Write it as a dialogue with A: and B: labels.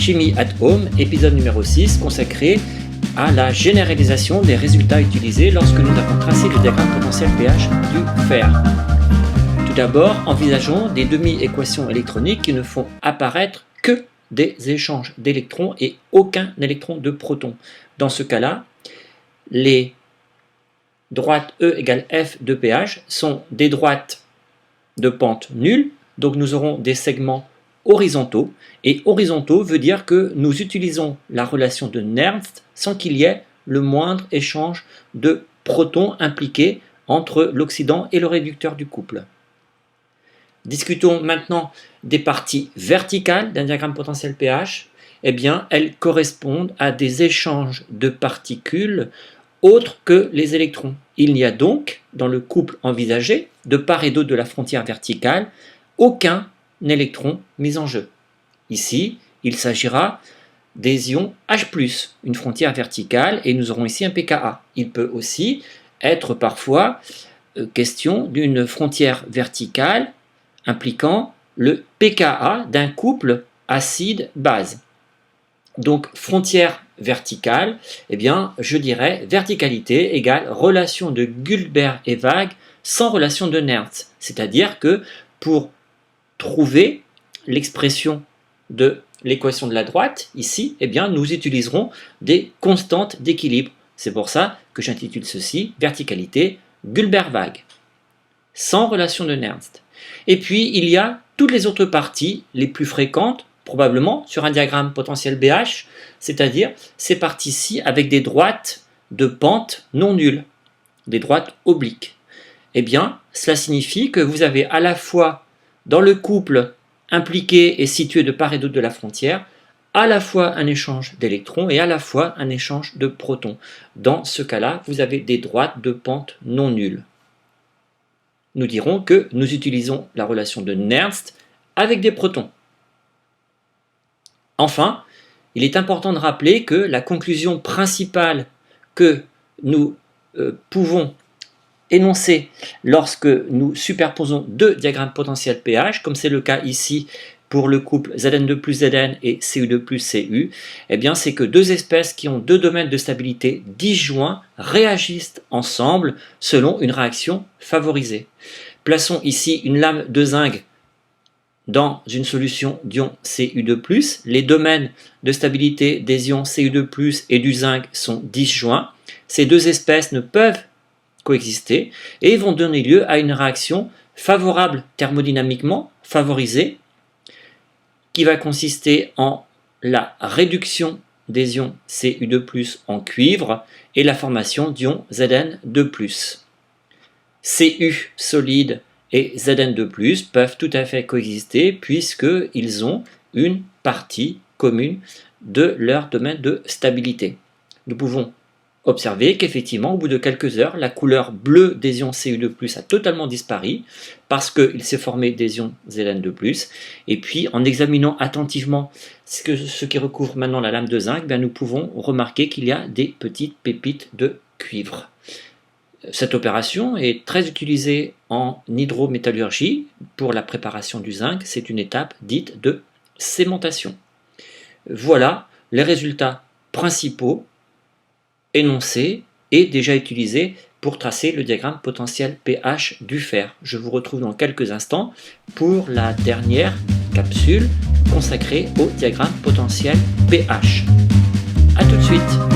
A: Chimie at Home, épisode numéro 6, consacré à la généralisation des résultats utilisés lorsque nous avons tracé le diagramme potentiel pH du fer. Tout d'abord, envisageons des demi-équations électroniques qui ne font apparaître que des échanges d'électrons et aucun électron de proton. Dans ce cas-là, les droites E égale F de pH sont des droites de pente nulle, donc nous aurons des segments horizontaux, et horizontaux veut dire que nous utilisons la relation de Nernst sans qu'il y ait le moindre échange de protons impliqués entre l'oxydant et le réducteur du couple. Discutons maintenant des parties verticales d'un diagramme potentiel pH. Eh bien, elles correspondent à des échanges de particules autres que les électrons. Il n'y a donc, dans le couple envisagé, de part et d'autre de la frontière verticale, aucun électron mis en jeu. Ici, il s'agira des ions H+, une frontière verticale, et nous aurons ici un pKa. Il peut aussi être parfois question d'une frontière verticale impliquant le pKa d'un couple acide-base. Donc, frontière verticale, eh bien, je dirais verticalité égale relation de Guldberg et Waage sans relation de Nernst. C'est-à-dire que pour trouver l'expression de l'équation de la droite, ici, eh bien, nous utiliserons des constantes d'équilibre. C'est pour ça que j'intitule ceci verticalité Guldberg-Waage, sans relation de Nernst. Et puis, il y a toutes les autres parties les plus fréquentes, probablement sur un diagramme potentiel BH, c'est-à-dire ces parties-ci avec des droites de pente non nulles, des droites obliques. Eh bien, cela signifie que vous avez à la fois dans le couple impliqué et situé de part et d'autre de la frontière, à la fois un échange d'électrons et à la fois un échange de protons. Dans ce cas-là, vous avez des droites de pente non nulles. Nous dirons que nous utilisons la relation de Nernst avec des protons. Enfin, il est important de rappeler que la conclusion principale que nous pouvons énoncer lorsque nous superposons deux diagrammes potentiels pH, comme c'est le cas ici pour le couple Zn2 plus Zn et Cu2 plus Cu, eh bien c'est que deux espèces qui ont deux domaines de stabilité disjoints réagissent ensemble selon une réaction favorisée. Plaçons ici une lame de zinc dans une solution d'ion Cu2+, les domaines de stabilité des ions Cu2+, et du zinc sont disjoints. Ces deux espèces ne peuvent coexister et vont donner lieu à une réaction favorable thermodynamiquement, favorisée, qui va consister en la réduction des ions Cu2+ en cuivre et la formation d'ions Zn2+. Cu solide et Zn2+, peuvent tout à fait coexister puisqu'ils ont une partie commune de leur domaine de stabilité. Nous pouvons observer qu'effectivement, au bout de quelques heures, la couleur bleue des ions Cu2+ a totalement disparu parce qu'il s'est formé des ions Zn2+. Et puis, en examinant attentivement ce qui recouvre maintenant la lame de zinc, nous pouvons remarquer qu'il y a des petites pépites de cuivre. Cette opération est très utilisée en hydrométallurgie pour la préparation du zinc. C'est une étape dite de cémentation. Voilà les résultats principaux énoncés et déjà utilisés pour tracer le diagramme potentiel pH du fer. Je vous retrouve dans quelques instants pour la dernière capsule consacrée au diagramme potentiel pH. A tout de suite.